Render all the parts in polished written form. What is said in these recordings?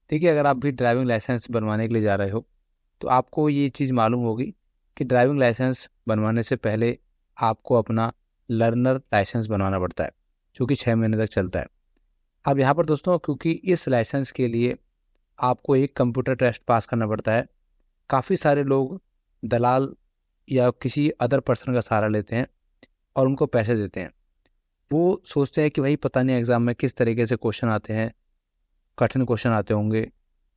देखिए, अगर आप भी ड्राइविंग लाइसेंस बनवाने के लिए जा रहे हो तो आपको ये चीज़ मालूम होगी कि ड्राइविंग लाइसेंस बनवाने से पहले आपको अपना लर्नर लाइसेंस बनवाना पड़ता है, जो कि 6 महीने तक चलता है। अब यहाँ पर दोस्तों, क्योंकि इस लाइसेंस के लिए आपको एक कंप्यूटर टेस्ट पास करना पड़ता है, काफ़ी सारे लोग दलाल या किसी अदर पर्सन का सहारा लेते हैं और उनको पैसे देते हैं। वो सोचते हैं कि भाई पता नहीं एग्ज़ाम में किस तरीके से क्वेश्चन आते हैं, कठिन क्वेश्चन आते होंगे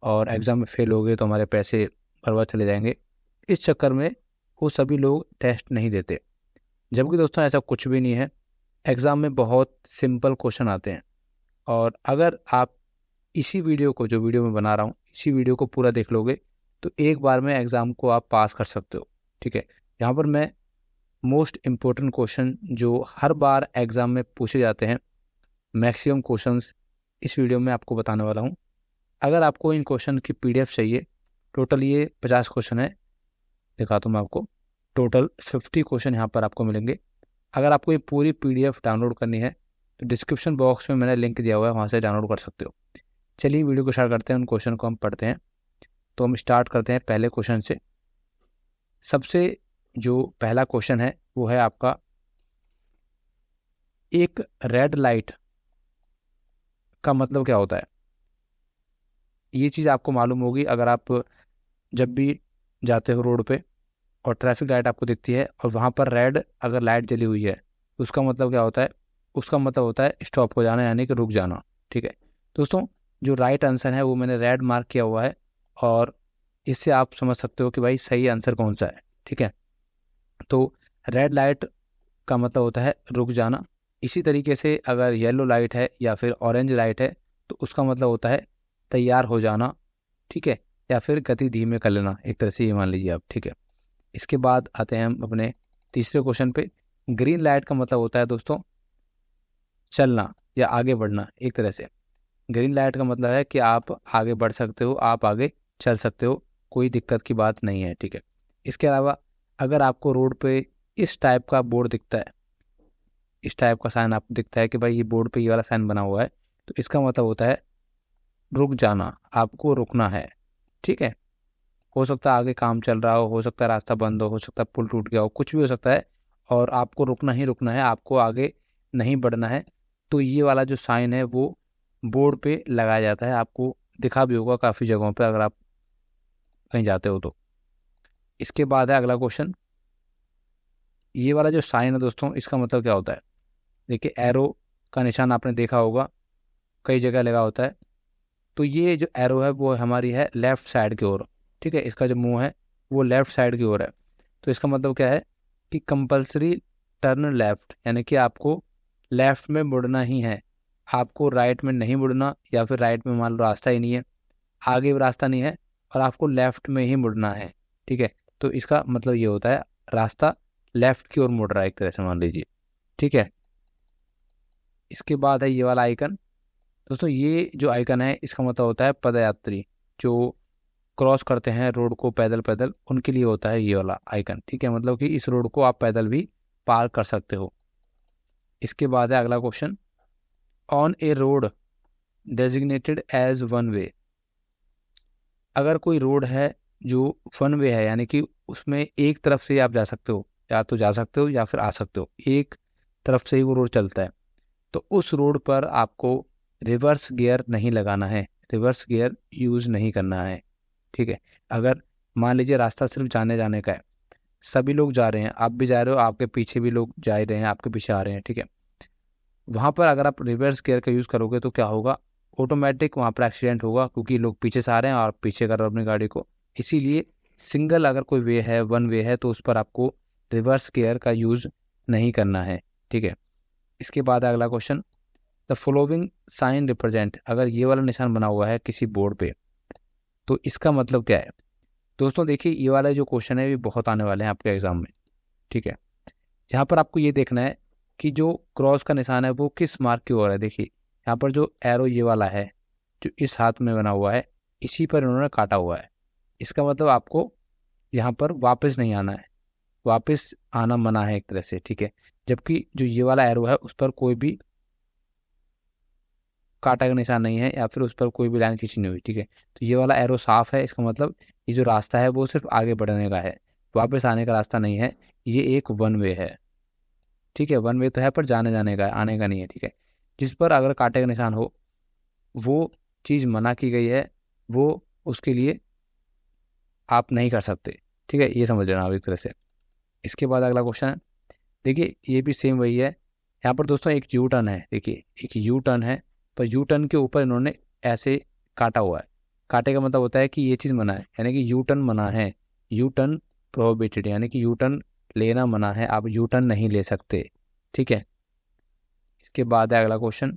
और एग्ज़ाम में फेल हो गए तो हमारे पैसे बर्बाद चले जाएंगे। इस चक्कर में वो सभी लोग टेस्ट नहीं देते, जबकि दोस्तों ऐसा कुछ भी नहीं है। एग्ज़ाम में बहुत सिंपल क्वेश्चन आते हैं और अगर आप इसी वीडियो को, जो वीडियो मैं बना रहा हूँ, इसी वीडियो को पूरा देख लोगे तो एक बार में एग्ज़ाम को आप पास कर सकते हो। ठीक है, यहाँ पर मैं मोस्ट इम्पोर्टेंट क्वेश्चन जो हर बार एग्ज़ाम में पूछे जाते हैं, मैक्सिमम क्वेश्चंस इस वीडियो में आपको बताने वाला हूँ। अगर आपको इन क्वेश्चन की पीडीएफ चाहिए, टोटल ये 50 क्वेश्चन है, दिखाता हूँ मैं आपको। टोटल 50 क्वेश्चन यहाँ पर आपको मिलेंगे। अगर आपको ये पूरी पीडीएफ डाउनलोड करनी है तो डिस्क्रिप्शन बॉक्स में मैंने लिंक दिया हुआ है, वहाँ से डाउनलोड कर सकते हो। चलिए वीडियो को स्टार्ट करते हैं, उन क्वेश्चन को हम पढ़ते हैं। तो हम स्टार्ट करते हैं पहले क्वेश्चन से। सबसे जो पहला क्वेश्चन है वो है आपका, एक रेड लाइट का मतलब क्या होता है। ये चीज़ आपको मालूम होगी अगर आप जब भी जाते हो रोड पे और ट्रैफिक लाइट आपको दिखती है और वहाँ पर रेड अगर लाइट जली हुई है तो उसका मतलब क्या होता है। उसका मतलब होता है स्टॉप हो जाना, यानी कि रुक जाना। ठीक है दोस्तों, जो राइट आंसर है वो मैंने रेड मार्क किया हुआ है और इससे आप समझ सकते हो कि भाई सही आंसर कौन सा है। ठीक है, तो रेड लाइट का मतलब होता है रुक जाना। इसी तरीके से अगर येलो लाइट है या फिर ऑरेंज लाइट है तो उसका मतलब होता है तैयार हो जाना। ठीक है, या फिर गति धीमे कर लेना, एक तरह से ये मान लीजिए आप। ठीक है, इसके बाद आते हैं हम अपने तीसरे क्वेश्चन पे। ग्रीन लाइट का मतलब होता है दोस्तों चलना या आगे बढ़ना, एक तरह से। ग्रीन लाइट का मतलब है कि आप आगे बढ़ सकते हो, आप आगे चल सकते हो, कोई दिक्कत की बात नहीं है। ठीक है, इसके अलावा अगर आपको रोड पे इस टाइप का बोर्ड दिखता है, इस टाइप का साइन आपको दिखता है कि भाई ये बोर्ड पे ये वाला साइन बना हुआ है, तो इसका मतलब होता है रुक जाना, आपको रुकना है। ठीक है, हो सकता है आगे काम चल रहा हो सकता है रास्ता बंद हो सकता है पुल टूट गया हो, कुछ भी हो सकता है, और आपको रुकना ही रुकना है, आपको आगे नहीं बढ़ना है। तो ये वाला जो साइन है वो बोर्ड पे लगाया जाता है, आपको दिखा भी होगा काफ़ी जगहों पे अगर आप कहीं जाते हो तो। इसके बाद है अगला क्वेश्चन। ये वाला जो साइन है दोस्तों, इसका मतलब क्या होता है। देखिए, एरो का निशान आपने देखा होगा, कई जगह लगा होता है। तो ये जो एरो है वो हमारी है लेफ्ट साइड की ओर। ठीक है, इसका जो मुंह है वो लेफ्ट साइड की ओर है। तो इसका मतलब क्या है कि कंपलसरी टर्न लेफ्ट, यानी कि आपको लेफ्ट में मुड़ना ही है, आपको राइट में नहीं मुड़ना, या फिर राइट में मान लो रास्ता ही नहीं है, आगे भी रास्ता नहीं है और आपको लेफ्ट में ही मुड़ना है। ठीक है, तो इसका मतलब ये होता है रास्ता लेफ्ट की ओर मुड़ रहा है, एक तरह से मान लीजिए। ठीक है, इसके बाद है ये वाला आइकन। दोस्तों ये जो आइकन है इसका मतलब होता है पदयात्री, जो क्रॉस करते हैं रोड को पैदल पैदल, उनके लिए होता है ये वाला आइकन। ठीक है, मतलब कि इस रोड को आप पैदल भी पार कर सकते हो। इसके बाद है अगला question. On a road designated as one way, अगर कोई रोड है जो वन वे है, यानी कि उसमें एक तरफ से ही आप जा सकते हो, या तो जा सकते हो या फिर आ सकते हो, एक तरफ से ही वो रोड चलता है, तो उस रोड पर आपको रिवर्स गियर नहीं लगाना है, रिवर्स गियर यूज़ नहीं करना है। ठीक है, अगर मान लीजिए रास्ता सिर्फ जाने जाने का है, सभी लोग जा रहे हैं, आप भी जा रहे हो, आपके पीछे भी लोग जा ही रहे हैं, आपके पीछे आ रहे हैं। ठीक है, वहाँ पर अगर आप रिवर्स गियर का यूज़ करोगे तो क्या होगा, ऑटोमेटिक वहाँ पर एक्सीडेंट होगा, क्योंकि लोग पीछे से आ रहे हैं और पीछे कर रहे हो अपनी गाड़ी को। इसीलिए सिंगल अगर कोई वे है, वन वे है, तो उस पर आपको रिवर्स गियर का यूज़ नहीं करना है। ठीक है, इसके बाद अगला question. The following sign represent, अगर ये वाला निशान बना हुआ है किसी बोर्ड पे तो इसका मतलब क्या है। दोस्तों देखिए, ये वाला जो क्वेश्चन है ये बहुत आने वाले हैं आपके एग्जाम में। ठीक है, यहाँ पर आपको ये देखना है कि जो क्रॉस का निशान है वो किस मार्क की ओर है। देखिए यहाँ पर जो एरो ये वाला है जो इस हाथ में बना हुआ है, इसी पर इन्होंने काटा हुआ है। इसका मतलब आपको यहाँ पर वापस नहीं आना है, वापस आना मना है एक तरह से। ठीक है, जबकि जो ये वाला एरो है उस पर कोई भी कांटा का निशान नहीं है या फिर उस पर कोई भी लाइन खींची नहीं हुई, ठीक है। तो ये वाला एरो साफ है, इसका मतलब ये जो रास्ता है वो सिर्फ आगे बढ़ने का है, वापस आने का रास्ता नहीं है, ये एक वन वे है, ठीक है। वन वे तो है पर जाने का है, आने का नहीं है, ठीक है। जिस पर अगर कांटे का निशान हो वो चीज़ मना की गई है, वो उसके लिए आप नहीं कर सकते, ठीक है। ये समझ लेना आप एक तरह से। इसके बाद अगला क्वेश्चन है, देखिए ये भी सेम वही है। यहाँ पर दोस्तों एक यू टर्न है, देखिए एक यू टर्न है, पर यू टर्न के ऊपर इन्होंने ऐसे काटा हुआ है। काटे का मतलब होता है कि ये चीज़ मना है, यानी कि यू टर्न मना है, यू टर्न प्रोहिबिटेड, यानी कि यू टर्न लेना मना है, आप यू टर्न नहीं ले सकते, ठीक है। इसके बाद है अगला क्वेश्चन,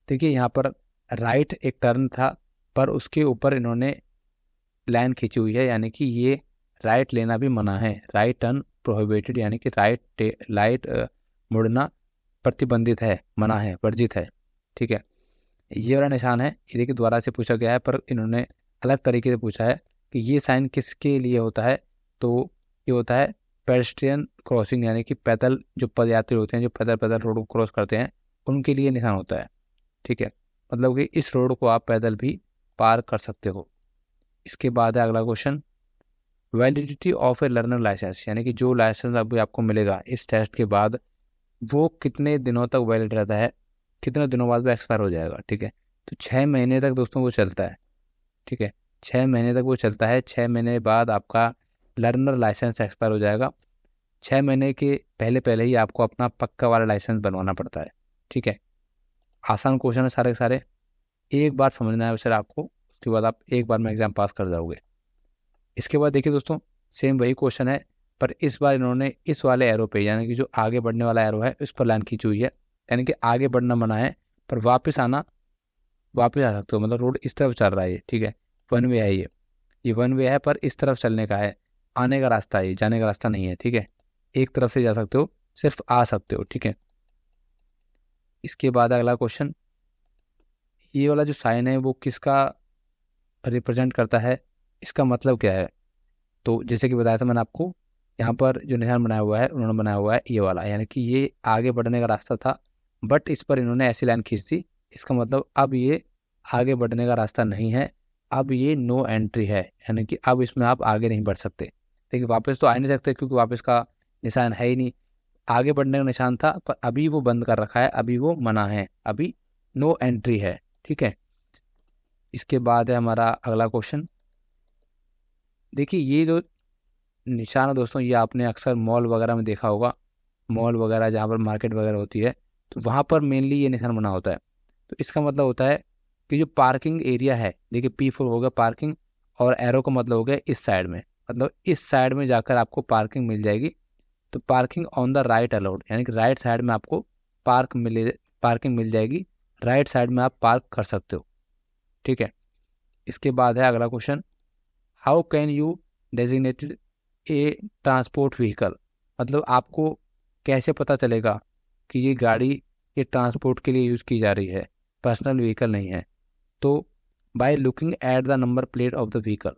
देखिए यहाँ पर राइट एक टर्न था पर उसके ऊपर इन्होंने लाइन खींची हुई है, यानी कि ये राइट लेना भी मना है, राइट टर्न प्रोहिबिटेड, यानी कि राइट मुड़ना प्रतिबंधित है, मना है, वर्जित है, ठीक है। ये वाला निशान है, ये देखिए दोबारा से पूछा गया है पर इन्होंने अलग तरीके से पूछा है कि ये साइन किसके लिए होता है। तो ये होता है पेडेस्ट्रियन क्रॉसिंग, यानी कि पैदल जो पदयात्री होते हैं, जो पैदल पैदल रोड को क्रॉस करते हैं, उनके लिए निशान होता है, ठीक है। मतलब कि इस रोड को आप पैदल भी पार कर सकते हो। इसके बाद है अगला question, validity of a learner licence, यानी कि जो लाइसेंस अभी आपको मिलेगा इस टेस्ट के बाद वो कितने दिनों तक वैलिड रहता है, कितने दिनों बाद वो एक्सपायर हो जाएगा, ठीक है। तो 6 महीने तक दोस्तों वो चलता है, ठीक है। 6 महीने तक वो चलता है, 6 महीने बाद आपका लर्नर लाइसेंस एक्सपायर हो जाएगा। 6 महीने के पहले पहले ही आपको अपना पक्का वाला लाइसेंस बनवाना पड़ता है, ठीक है। आसान क्वेश्चन है सारे के सारे, एक बार समझना है सर आपको, उसके बाद आप एक बार में एग्जाम पास कर जाओगे। इसके बाद देखिए दोस्तों सेम वही क्वेश्चन है, पर इस बार इन्होंने इस वाले एरो पे, यानी कि जो आगे बढ़ने वाला एरो है उस पर लाइन खींची हुई है, यानी कि आगे बढ़ना मना है पर वापस वापस आ सकते हो, मतलब रोड इस तरफ चल रहा है ये, ठीक है। वन वे है ये वन वे है पर इस तरफ चलने का है, आने का रास्ता है, जाने का रास्ता नहीं है, ठीक है। एक तरफ से जा सकते हो, सिर्फ आ सकते हो, ठीक है। इसके बाद अगला क्वेश्चन, ये वाला जो साइन है वो किसका रिप्रेजेंट करता है, इसका मतलब क्या है। तो जैसे कि बताया था मैंने आपको, यहाँ पर जो निशान बनाया हुआ है उन्होंने बनाया हुआ है ये वाला, यानी कि ये आगे बढ़ने का रास्ता था बट इस पर इन्होंने ऐसी लाइन खींच दी, इसका मतलब अब ये आगे बढ़ने का रास्ता नहीं है, अब ये नो एंट्री है, यानी कि अब इसमें आप आगे नहीं बढ़ सकते। देखिए वापस तो आ नहीं सकते क्योंकि वापस का निशान है ही नहीं, आगे बढ़ने का निशान था पर अभी वो बंद कर रखा है, अभी वो मना है, अभी नो एंट्री है, ठीक है। इसके बाद है हमारा अगला क्वेश्चन, देखिए ये जो निशान है दोस्तों ये आपने अक्सर मॉल वगैरह में देखा होगा, मॉल वगैरह जहाँ पर मार्केट वगैरह होती है तो वहाँ पर मेनली ये निशान बना होता है। तो इसका मतलब होता है कि जो पार्किंग एरिया है, देखिए P4 हो गया पार्किंग, और एरो का मतलब हो गया इस साइड में, मतलब इस साइड में जाकर आपको पार्किंग मिल जाएगी। तो parking on the right allowed, यानी कि राइट साइड में आपको पार्किंग मिल जाएगी, राइट साइड में आप पार्क कर सकते हो, ठीक है। इसके बाद है अगला question, how can you designated A transport vehicle, मतलब आपको कैसे पता चलेगा कि ये गाड़ी ये ट्रांसपोर्ट के लिए यूज़ की जा रही है, पर्सनल व्हीकल नहीं है। तो by looking at the number plate of the vehicle,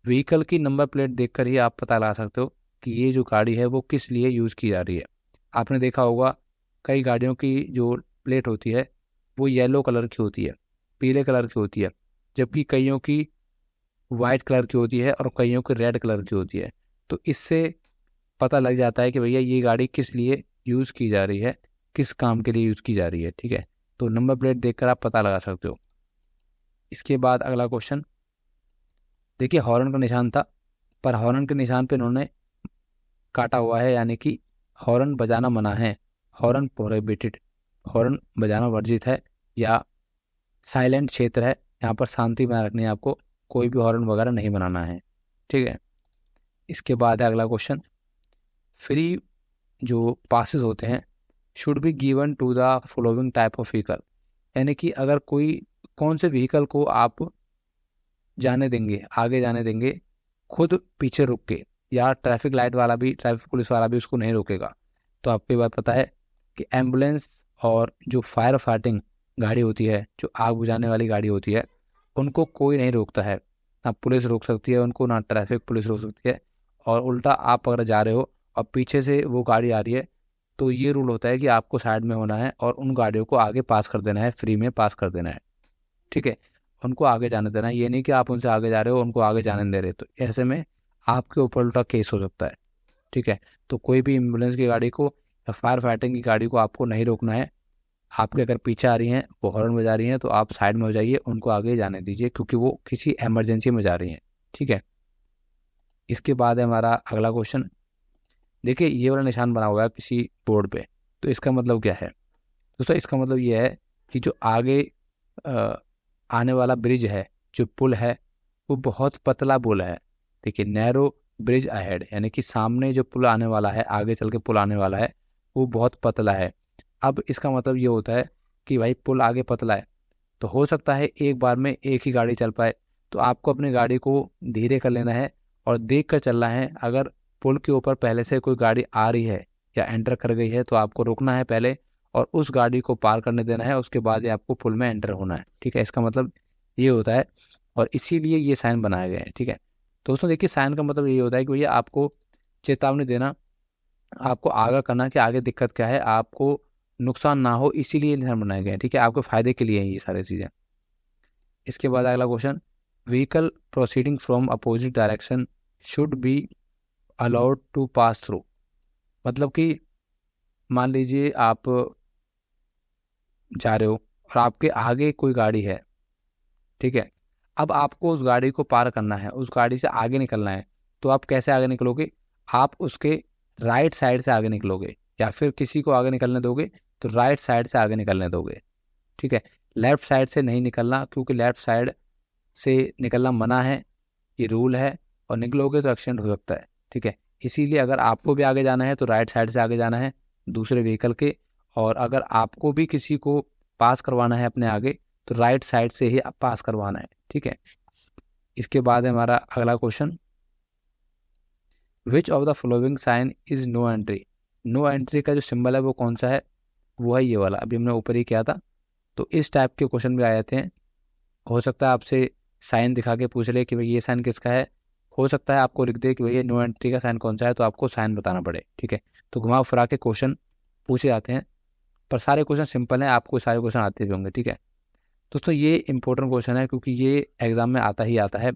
vehicle की नंबर प्लेट देखकर ही आप पता लगा सकते हो कि ये जो गाड़ी है वो किस लिए यूज़ की जा रही है। आपने देखा होगा कई गाड़ियों की जो प्लेट होती है वो येलो कलर की होती है, पीले कलर की होती है, जबकि कईयों की वाइट कलर की होती है और कईयों की रेड कलर की होती है। तो इससे पता लग जाता है कि भैया ये गाड़ी किस लिए यूज़ की जा रही है, किस काम के लिए यूज़ की जा रही है, ठीक है। तो नंबर प्लेट देखकर आप पता लगा सकते हो। इसके बाद अगला क्वेश्चन, देखिए हॉर्न का निशान था पर हॉर्न के निशान पे इन्होंने काटा हुआ है, यानी कि हॉर्न बजाना मना है, हॉर्न प्रोहिबिटेड, हॉर्न बजाना वर्जित है, या साइलेंट क्षेत्र है, यहाँ पर शांति बनाए रखनी है आपको, कोई भी हॉर्न वगैरह नहीं बनाना है, ठीक है। इसके बाद है अगला क्वेश्चन, फ्री जो पासेस होते हैं should be given to the following type of vehicle, यानी कि अगर कोई कौन से व्हीकल को आप जाने देंगे, आगे जाने देंगे खुद पीछे रुक के, या ट्रैफिक लाइट वाला भी, ट्रैफिक पुलिस वाला भी उसको नहीं रोकेगा। तो आपको ये बात पता है कि एम्बुलेंस और जो फायर फाइटिंग गाड़ी होती है, जो आग बुझाने वाली गाड़ी होती है, उनको कोई नहीं रोकता है, ना पुलिस रोक सकती है उनको, ना ट्रैफिक पुलिस रोक सकती है। और उल्टा आप अगर जा रहे हो और पीछे से वो गाड़ी आ रही है तो ये रूल होता है कि आपको साइड में होना है और उन गाड़ियों को आगे पास कर देना है, फ्री में पास कर देना है, ठीक है, उनको आगे जाने देना है। ये नहीं कि आप उनसे आगे जा रहे हो, उनको आगे जाने नहीं दे रहे, तो ऐसे में आपके ऊपर उल्टा केस हो सकता है, ठीक है। तो कोई भी एम्बुलेंस की गाड़ी को या फायर फाइटिंग की गाड़ी को आपको नहीं रोकना है। आपके अगर पीछे आ रही हैं, वो हॉर्न बजा रही हैं, तो आप साइड में हो जाइए, उनको आगे जाने दीजिए, क्योंकि वो किसी इमरजेंसी में जा रही हैं, ठीक है। इसके बाद है हमारा अगला क्वेश्चन। देखिए ये वाला निशान बना हुआ है किसी बोर्ड पे, तो इसका मतलब क्या है दोस्तों? इसका मतलब ये है कि जो आगे अ, आने वाला ब्रिज है, जो पुल है, वो बहुत पतला पुल है। देखिए नैरो ब्रिज अहेड, यानी कि सामने जो पुल आने वाला है, आगे चल के पुल आने वाला है, वो बहुत पतला है। अब इसका मतलब ये होता है कि भाई पुल आगे पतला है, तो हो सकता है एक बार में एक ही गाड़ी चल पाए, तो आपको अपनी गाड़ी को धीरे कर लेना है और देख कर चलना है। अगर पुल के ऊपर पहले से कोई गाड़ी आ रही है या एंटर कर गई है, तो आपको रुकना है पहले और उस गाड़ी को पार करने देना है, उसके बाद ही आपको पुल में एंटर होना है, ठीक है। इसका मतलब ये होता है और इसीलिए ये साइन बनाए गए हैं, ठीक है। दोस्तों देखिए साइन का मतलब ये होता है कि भैया आपको चेतावनी देना, आपको आगाह करना कि आगे दिक्कत क्या है, आपको नुकसान ना हो, इसीलिए निशान बनाए गए हैं, ठीक है। आपके फायदे के लिए हैं ये सारी चीज़ें। इसके बाद अगला question, vehicle proceeding from opposite direction should be allowed to pass through. मतलब कि मान लीजिए आप जा रहे हो और आपके आगे कोई गाड़ी है, ठीक है। अब आपको उस गाड़ी को पार करना है, उस गाड़ी से आगे निकलना है, तो आप कैसे आगे निकलोगे? आप उसके राइट साइड से आगे निकलोगे, या फिर किसी को आगे निकलने दोगे तो राइट साइड से आगे निकलने दोगे, ठीक है। लेफ्ट साइड से नहीं निकलना, क्योंकि लेफ्ट साइड से निकलना मना है, ये रूल है, और निकलोगे तो एक्सीडेंट हो सकता है, ठीक है। इसीलिए अगर आपको भी आगे जाना है तो राइट साइड से आगे जाना है दूसरे व्हीकल के, और अगर आपको भी किसी को पास करवाना है अपने आगे, तो राइट साइड से ही पास करवाना है, ठीक है। इसके बाद है हमारा अगला question, which of the following sign is no entry. No entry का जो सिंबल है वो कौन सा है? वो है ये वाला, अभी हमने ऊपर ही किया था। तो इस टाइप के क्वेश्चन भी आ जाते हैं। हो सकता है आपसे साइन दिखा के पूछ ले कि भाई ये साइन किसका है, हो सकता है आपको लिख दे कि भाई ये नो एंट्री का साइन कौन सा है, तो आपको साइन बताना पड़े, ठीक है। तो घुमा फिरा के क्वेश्चन पूछे जाते हैं, पर सारे क्वेश्चन सिंपल हैं, आपको सारे क्वेश्चन आते भी होंगे, ठीक है। दोस्तों ये इंपॉर्टेंट क्वेश्चन है, क्योंकि ये एग्जाम में आता ही आता है,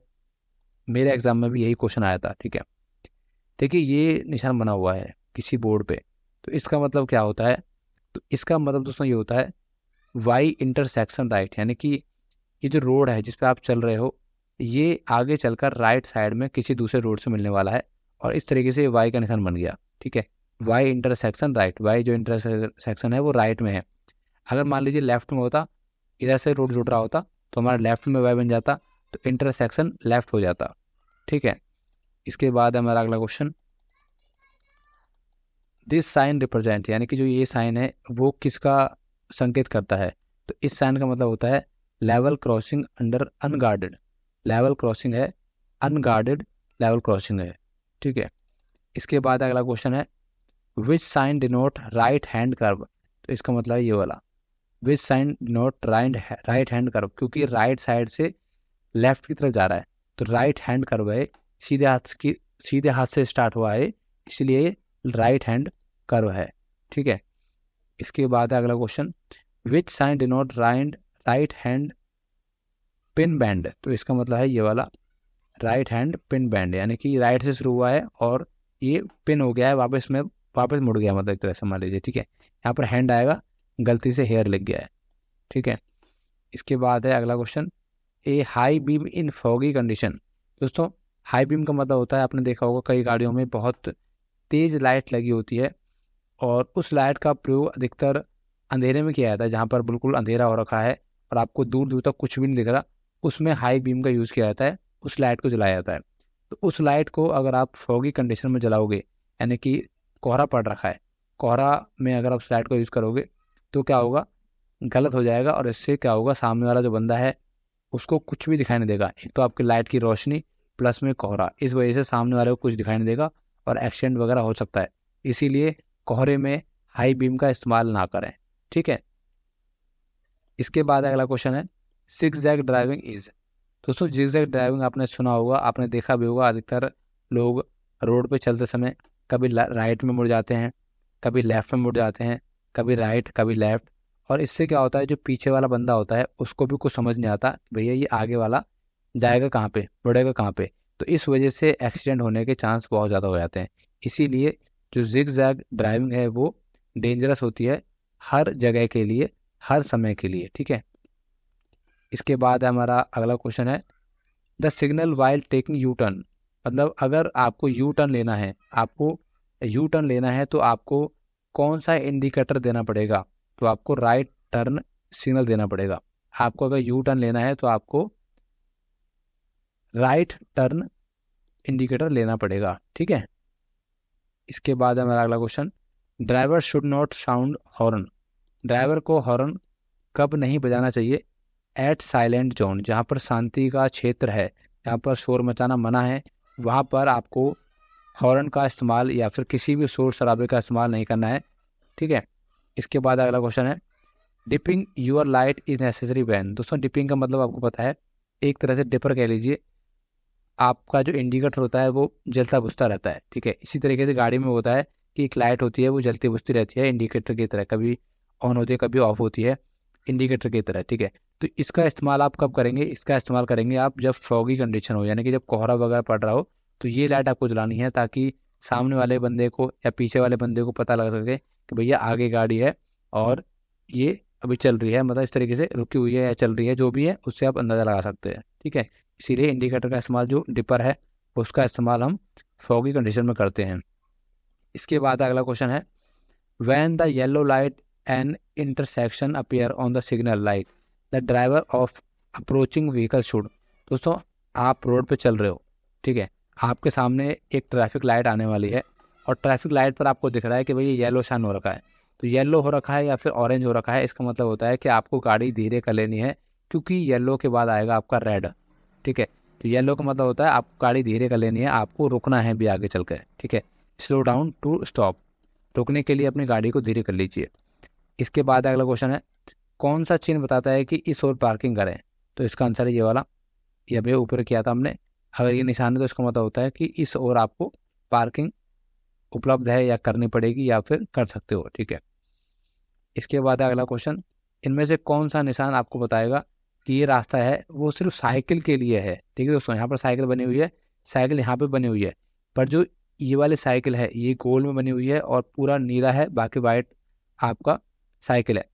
मेरे एग्जाम में भी यही क्वेश्चन आया था, ठीक है। देखिए ये निशान बना हुआ है किसी बोर्ड पे, तो इसका मतलब क्या होता है? तो इसका मतलब दोस्तों ये होता है वाई इंटरसेक्शन राइट, यानी कि ये जो रोड है जिस पे आप चल रहे हो, ये आगे चलकर राइट साइड में किसी दूसरे रोड से मिलने वाला है, और इस तरीके से वाई का निशान बन गया, ठीक है। वाई इंटरसेक्शन राइट, वाई जो इंटरसेक्शन है वो राइट में है। अगर मान लीजिए लेफ्ट में होता, इधर से रोड जुड़ रहा होता, तो हमारा लेफ्ट में वाई बन जाता, तो इंटरसेक्शन लेफ्ट हो जाता, ठीक है। इसके बाद हमारा अगला क्वेश्चन, दिस साइन रिप्रेजेंट, यानी कि जो ये साइन है वो किसका संकेत करता है? तो इस साइन का मतलब होता है level crossing under unguarded. Level crossing है, अनगार्डेड लेवल क्रॉसिंग है, ठीक है। इसके बाद अगला क्वेश्चन है, which sign denote right hand curve. तो इसका मतलब है ये वाला, which sign denote right hand curve, क्योंकि राइट साइड से लेफ्ट की तरफ जा रहा है, तो राइट हैंड कर्व है, सीधे हाथ से स्टार्ट हुआ है, इसलिए राइट हैंड कर्व है, ठीक है। इसके बाद है अगला question, which sign denote right hand pin bend. तो इसका मतलब है ये वाला, राइट हैंड पिन बैंड, यानी कि राइट से शुरू हुआ है और ये पिन हो गया है, वापस मुड़ गया, मतलब एक तरह से मान लीजिए, ठीक है। यहाँ पर हैंड आएगा, गलती से हेयर लग गया है, ठीक है। इसके बाद है अगला क्वेश्चन, ए हाई बीम इन फॉगी कंडीशन। दोस्तों हाई बीम का मतलब होता है, आपने देखा होगा कई गाड़ियों में बहुत तेज लाइट लगी होती है, और उस लाइट का प्रयोग अधिकतर अंधेरे में किया जाता है, जहाँ पर बिल्कुल अंधेरा हो रखा है और आपको दूर दूर तक कुछ भी नहीं दिख रहा, उसमें हाई बीम का यूज़ किया जाता है, उस लाइट को जलाया जाता है। तो उस लाइट को अगर आप फॉगी कंडीशन में जलाओगे, यानी कि कोहरा पड़ रखा है, कोहरा में अगर आप उस लाइट को यूज़ करोगे, तो क्या होगा, गलत हो जाएगा, और इससे क्या होगा, सामने वाला जो बंदा है उसको कुछ भी दिखाई नहीं देगा। एक तो आपकी लाइट की रोशनी प्लस में कोहरा, इस वजह से सामने वाले को कुछ दिखाई नहीं देगा और एक्सीडेंट वगैरह हो सकता है। इसीलिए कोहरे में हाई बीम का इस्तेमाल ना करें, ठीक है। इसके बाद अगला क्वेश्चन है, जिगजैग ड्राइविंग इज। दोस्तों जिगजैग ड्राइविंग आपने सुना होगा, आपने देखा भी होगा, अधिकतर लोग रोड पे चलते समय कभी राइट में मुड़ जाते हैं, कभी लेफ्ट में मुड़ जाते हैं, कभी राइट कभी लेफ्ट। और इससे क्या होता है, जो पीछे वाला बंदा होता है उसको भी कुछ समझ नहीं आता भैया ये आगे वाला जाएगा कहाँ पे, मुड़ेगा कहाँ पे। तो इस वजह से एक्सीडेंट होने के चांस बहुत ज़्यादा हो जाते हैं। इसीलिए जो जिग जैग ड्राइविंग है वो डेंजरस होती है हर जगह के लिए, हर समय के लिए, ठीक है। इसके बाद हमारा अगला क्वेश्चन है the signal while taking U turn. मतलब अगर आपको यू टर्न लेना है, आपको यू टर्न लेना है तो आपको कौन सा इंडिकेटर देना पड़ेगा, तो आपको राइट टर्न सिग्नल देना पड़ेगा। आपको अगर यू टर्न लेना है तो आपको राइट टर्न इंडिकेटर लेना पड़ेगा, ठीक है। इसके बाद हमारा अगला question driver should not sound horn. Driver को हॉर्न कब नहीं बजाना चाहिए, एट साइलेंट जोन, जहाँ पर शांति का क्षेत्र है, जहाँ पर शोर मचाना मना है, वहाँ पर आपको हॉर्न का इस्तेमाल या फिर किसी भी शोर शराबे का इस्तेमाल नहीं करना है, ठीक है। इसके बाद अगला क्वेश्चन है dipping your light is necessary when. दोस्तों डिपिंग का मतलब आपको पता है, एक तरह से डिपर कह लीजिए। आपका जो इंडिकेटर होता है वो जलता बुझता रहता है, ठीक है। इसी तरीके से गाड़ी में होता है कि एक लाइट होती है वो जलती बुझती रहती है इंडिकेटर की तरह, कभी ऑन होती है कभी ऑफ होती है इंडिकेटर की तरह, ठीक है। तो इसका इस्तेमाल आप कब करेंगे, इसका इस्तेमाल करेंगे आप जब फॉगी कंडीशन हो, यानी कि जब कोहरा वगैरह पड़ रहा हो, तो ये लाइट आपको जलानी है ताकि सामने वाले बंदे को या पीछे वाले बंदे को पता लग सके कि भैया आगे गाड़ी है और ये अभी चल रही है, मतलब इस तरीके से रुकी हुई है या चल रही है, जो भी है उससे आप अंदाज़ा लगा सकते हैं, ठीक है। इसीलिए इंडिकेटर का इस्तेमाल जो डिपर है उसका इस्तेमाल हम फॉगी कंडीशन में करते हैं। इसके बाद अगला क्वेश्चन है when the yellow light N intersection appear on the signal light the driver of approaching vehicle should. दोस्तों आप रोड पे चल रहे हो, ठीक है, आपके सामने एक ट्रैफिक लाइट आने वाली है और ट्रैफिक लाइट पर आपको दिख रहा है कि भाई ये येलो शाइन हो रखा है, तो येलो हो रखा है या फिर ऑरेंज हो रखा है, इसका मतलब होता है कि आपको गाड़ी धीरे कर लेनी है, क्योंकि येलो के बाद आएगा आपका रेड, ठीक है। तो येलो का मतलब होता है आपको गाड़ी धीरे कर लेनी है, आपको रुकना है भी आगे चल कर, ठीक है। स्लो डाउन टू स्टॉप, रुकने के लिए अपनी गाड़ी को धीरे कर लीजिए। इसके बाद अगला क्वेश्चन है कौन सा चिन्ह बताता है कि इस ओर पार्किंग करें, तो इसका आंसर है ये वाला, ये अभी ऊपर किया था हमने। अगर ये निशान है तो इसका मतलब होता है कि इस ओर आपको पार्किंग उपलब्ध है या करनी पड़ेगी या फिर कर सकते हो, ठीक है। इसके बाद अगला क्वेश्चन इनमें से कौन सा निशान आपको बताएगा कि ये रास्ता है वो सिर्फ साइकिल के लिए है, ठीक है दोस्तों। यहाँ पर साइकिल बनी हुई है, साइकिल यहाँ पे बनी हुई है, पर जो ये वाली साइकिल है ये गोल में बनी हुई है और पूरा नीला है, बाकी वाइट आपका साइकिल है।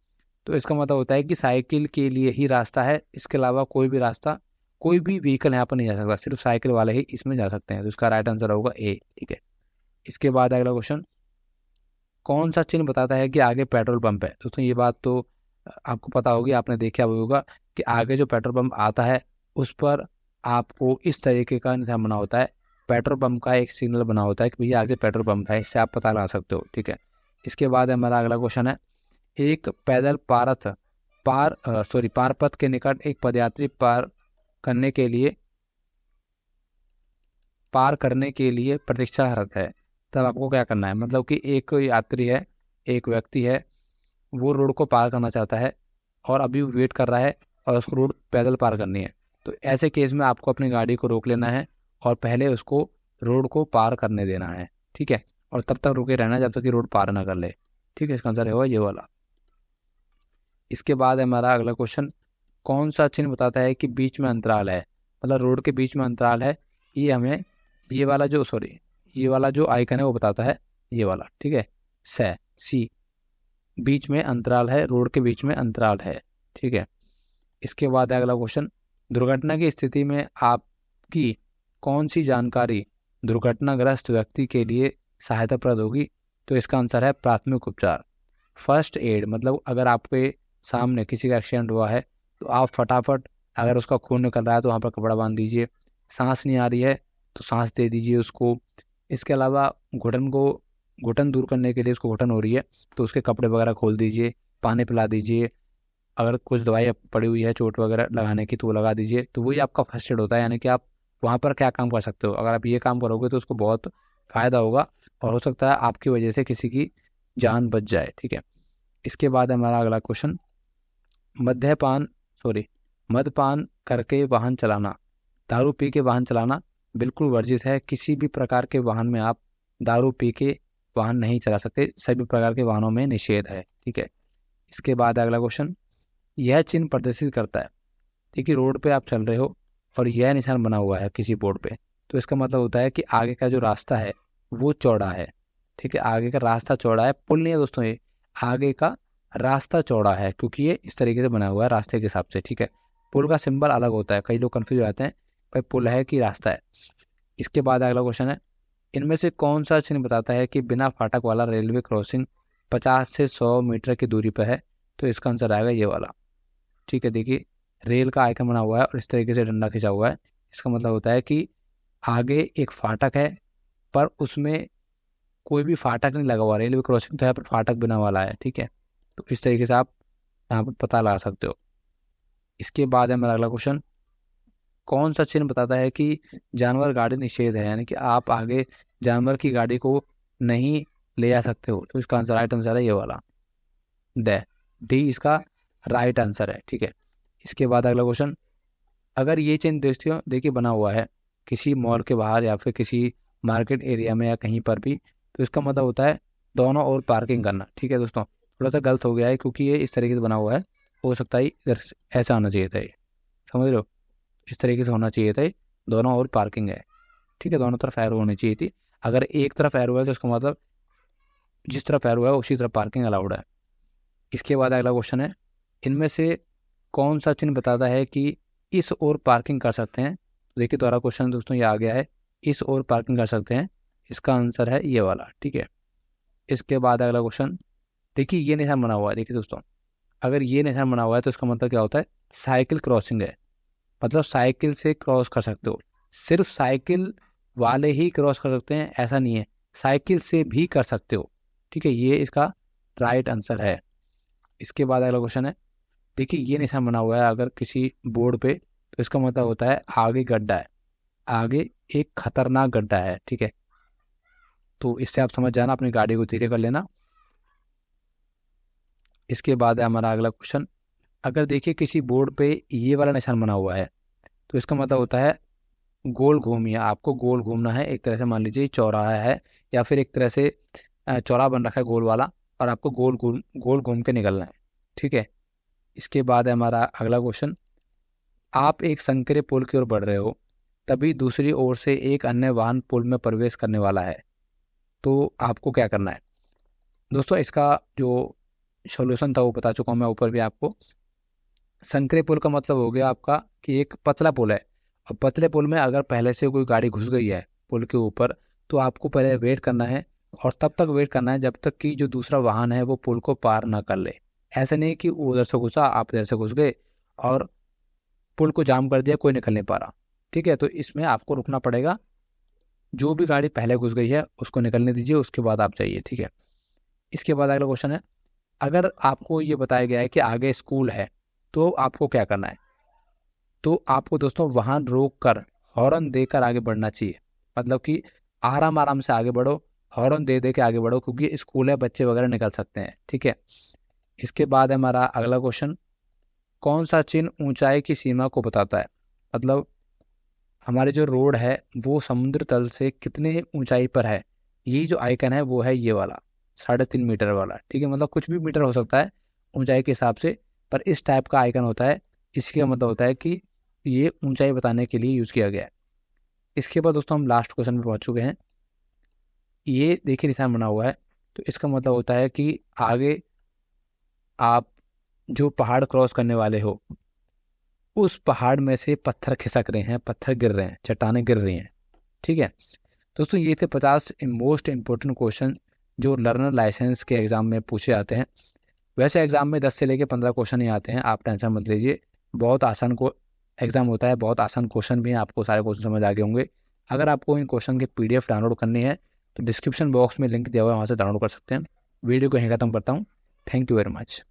तो इसका मतलब होता है कि साइकिल के लिए ही रास्ता है, इसके अलावा कोई भी रास्ता, कोई भी व्हीकल यहाँ पर नहीं जा सकता, सिर्फ साइकिल वाले ही इसमें जा सकते हैं। तो इसका राइट आंसर होगा ए, ठीक है। इसके बाद अगला क्वेश्चन कौन सा चिन्ह बताता है कि आगे पेट्रोल पंप है। दोस्तों ये बात तो आपको पता होगी, आपने देखा होगा कि आगे जो पेट्रोल पंप आता है उस पर आपको इस तरीके का निशान बना होता है, पेट्रोल पंप का एक सिग्नल बना होता है कि भैया आगे पेट्रोल पंप है, इससे आप पता लगा सकते हो, ठीक है। इसके बाद हमारा अगला क्वेश्चन है एक पैदल पारपथ के निकट एक पदयात्री पार करने के लिए प्रतीक्षारत है, तब आपको क्या करना है। मतलब कि एक यात्री है, एक व्यक्ति है, वो रोड को पार करना चाहता है और अभी वो वेट कर रहा है और उसको रोड पैदल पार करनी है। तो ऐसे केस में आपको अपनी गाड़ी को रोक लेना है और पहले उसको रोड को पार करने देना है, ठीक है, और तब तक रुके रहना जब तक कि रोड पार ना कर ले, ठीक है। इसका आंसर होगा ये वाला। इसके बाद हमारा अगला क्वेश्चन कौन सा चिन्ह बताता है कि बीच में अंतराल है, मतलब रोड के बीच में अंतराल है, ये हमें ये वाला जो आइकन है वो बताता है, ये वाला, ठीक है, सी, बीच में अंतराल है, रोड के बीच में अंतराल है, ठीक है। इसके बाद अगला क्वेश्चन दुर्घटना की स्थिति में आपकी कौन सी जानकारी दुर्घटनाग्रस्त व्यक्ति के लिए सहायताप्रद होगी, तो इसका आंसर है प्राथमिक उपचार, फर्स्ट एड। मतलब अगर आपके सामने किसी का एक्सीडेंट हुआ है तो आप फटाफट, अगर उसका खून निकल रहा है तो वहाँ पर कपड़ा बांध दीजिए, सांस नहीं आ रही है तो सांस दे दीजिए उसको। इसके अलावा घुटन दूर करने के लिए, उसको घुटन हो रही है तो उसके कपड़े वगैरह खोल दीजिए, पानी पिला दीजिए, अगर कुछ दवाई पड़ी हुई है चोट वगैरह लगाने की तो वो लगा दीजिए। तो वही आपका फर्स्ट एड होता है, यानी कि आप वहाँ पर क्या काम कर सकते हो। अगर आप ये काम करोगे तो उसको बहुत फ़ायदा होगा और हो सकता है आपकी वजह से किसी की जान बच जाए, ठीक है। इसके बाद हमारा अगला क्वेश्चन मद्यपान करके वाहन चलाना, दारू पी के वाहन चलाना बिल्कुल वर्जित है। किसी भी प्रकार के वाहन में आप दारू पी के वाहन नहीं चला सकते, सभी प्रकार के वाहनों में निषेध है। ठीक है, इसके बाद अगला क्वेश्चन, यह चिन्ह प्रदर्शित करता है, ठीक है, रोड पे आप चल रहे हो और यह निशान बना हुआ है किसी बोर्ड पे, तो इसका मतलब होता है कि आगे का जो रास्ता है वो चौड़ा है। ठीक है, आगे का रास्ता चौड़ा है, पुल नहीं है दोस्तों, ये आगे का रास्ता चौड़ा है क्योंकि ये इस तरीके से बना हुआ है रास्ते के हिसाब से। ठीक है, पुल का सिंबल अलग होता है, कई लोग कंफ्यूज हो जाते हैं भाई पुल है कि रास्ता है। इसके बाद अगला क्वेश्चन है, इनमें से कौन सा चिन्ह बताता है कि बिना फाटक वाला रेलवे क्रॉसिंग 50 से 100 मीटर की दूरी पर है? तो इसका आंसर आएगा ये वाला। ठीक है, देखिए रेल का आइकन बना हुआ है और इस तरीके से डंडा खिंचा हुआ है, इसका मतलब होता है कि आगे एक फाटक है पर उसमें कोई भी फाटक नहीं लगा हुआ, रेलवे क्रॉसिंग तो है पर फाटक बिना वाला है। ठीक है, तो इस तरीके से आप यहाँ पर पता लगा सकते हो। इसके बाद है मेरा अगला क्वेश्चन, कौन सा चिन्ह बताता है कि जानवर गाड़ी निषेध है, यानी कि आप आगे जानवर की गाड़ी को नहीं ले जा सकते हो? तो इसका आंसर राइट आंसर है ये वाला, डी इसका राइट आंसर है। ठीक है, इसके बाद अगला क्वेश्चन, अगर ये चिन्ह देखिए बना हुआ है किसी मॉल के बाहर या फिर किसी मार्केट एरिया में या कहीं पर भी, तो इसका मतलब होता है दोनों ओर पार्किंग करना। ठीक है दोस्तों, थोड़ा सा गलत हो गया है क्योंकि ये इस तरीके से बना हुआ है, हो सकता है इधर से ऐसा आना चाहिए था, ये समझ रहे हो, इस तरीके से होना चाहिए था, दोनों ओर पार्किंग है। ठीक है, दोनों तरफ एरो होनी चाहिए थी, अगर एक तरफ एरो है तो इसका मतलब जिस तरफ एरो है उसी तरफ पार्किंग अलाउड है। इसके बाद अगला क्वेश्चन है, इनमें से कौन सा चिन्ह बताता है कि इस ओर पार्किंग कर सकते हैं? देखिए दोबारा क्वेश्चन दोस्तों ये आ गया है, इस ओर पार्किंग कर सकते हैं, इसका आंसर है ये वाला। ठीक है, इसके बाद अगला क्वेश्चन, देखिए ये निशान बना हुआ है, देखिए दोस्तों अगर ये निशान बना हुआ है तो इसका मतलब क्या होता है, साइकिल क्रॉसिंग है, मतलब साइकिल से क्रॉस कर सकते हो। सिर्फ साइकिल वाले ही क्रॉस कर सकते हैं ऐसा नहीं है, साइकिल से भी कर सकते हो। ठीक है, ये इसका राइट आंसर है। इसके बाद अगला क्वेश्चन है, देखिए ये निशान बना हुआ है अगर किसी बोर्ड पे, तो इसका मतलब होता है आगे गड्ढा है, आगे एक खतरनाक गड्ढा है। ठीक है, तो इससे आप समझ जाना, अपनी गाड़ी को धीरे कर लेना। इसके बाद है हमारा अगला क्वेश्चन, अगर देखिए किसी बोर्ड पे ये वाला निशान बना हुआ है तो इसका मतलब होता है गोल घूमिए, आपको गोल घूमना है। एक तरह से मान लीजिए चौराहा है या फिर एक तरह से चौराहा बन रखा है गोल वाला, और आपको गोल घूम के निकलना है। ठीक है, इसके बाद है हमारा अगला क्वेश्चन, आप एक संकरे पुल की ओर बढ़ रहे हो, तभी दूसरी ओर से एक अन्य वाहन पुल में प्रवेश करने वाला है, तो आपको क्या करना है? दोस्तों इसका जो सॉल्यूशन था वो बता चुका हूँ मैं ऊपर भी आपको। संकरे पुल का मतलब हो गया आपका कि एक पतला पुल है, और पतले पुल में अगर पहले से कोई गाड़ी घुस गई है पुल के ऊपर, तो आपको पहले वेट करना है, और तब तक वेट करना है जब तक कि जो दूसरा वाहन है वो पुल को पार ना कर ले। ऐसे नहीं कि वो उधर से घुसा आप इधर से घुस गए और पुल को जाम कर दिया, कोई निकल नहीं पा रहा। ठीक है, तो इसमें आपको रुकना पड़ेगा, जो भी गाड़ी पहले घुस गई है उसको निकलने दीजिए, उसके बाद आप जाइए। ठीक है, इसके बाद अगला क्वेश्चन है, अगर आपको ये बताया गया है कि आगे स्कूल है तो आपको क्या करना है? तो आपको दोस्तों वाहन रोक कर हॉर्न देकर आगे बढ़ना चाहिए, मतलब कि आराम आराम से आगे बढ़ो, हॉर्न दे दे के आगे बढ़ो, क्योंकि स्कूल है, बच्चे वगैरह निकल सकते हैं। ठीक है, इसके बाद है हमारा अगला क्वेश्चन, कौन सा चिन्ह ऊंचाई की सीमा को बताता है? मतलब हमारे जो रोड है वो समुद्र तल से कितने ऊंचाई पर है, ये जो आइकन है वो है ये वाला 3.5 मीटर वाला। ठीक है, मतलब कुछ भी मीटर हो सकता है ऊंचाई के हिसाब से, पर इस टाइप का आइकन होता है, इसका मतलब होता है कि ये ऊंचाई बताने के लिए यूज़ किया गया है। इसके बाद दोस्तों हम लास्ट क्वेश्चन पे पहुंच चुके हैं, ये देखिए निशान बना हुआ है, तो इसका मतलब होता है कि आगे आप जो पहाड़ क्रॉस करने वाले हो उस पहाड़ में से पत्थर खिसक रहे हैं, पत्थर गिर रहे हैं, चट्टानें गिर रही हैं। ठीक है दोस्तों, ये थे 50 मोस्ट इंपॉर्टेंट क्वेश्चन जो लर्नर लाइसेंस के एग्जाम में पूछे जाते हैं। वैसे एग्जाम में 10 से लेकर 15 क्वेश्चन ही आते हैं, आप टेंशन मत लीजिए, बहुत आसान को एग्जाम होता है, बहुत आसान क्वेश्चन भी हैं, आपको सारे क्वेश्चन समझ आ गए होंगे। अगर आपको इन क्वेश्चन के PDF डाउनलोड करनी है तो डिस्क्रिप्शन बॉक्स में लिंक दिया हुआ है, वहाँ से डाउनलोड कर सकते हैं। वीडियो को यहीं खत्म करता हूँ। Thank you very much.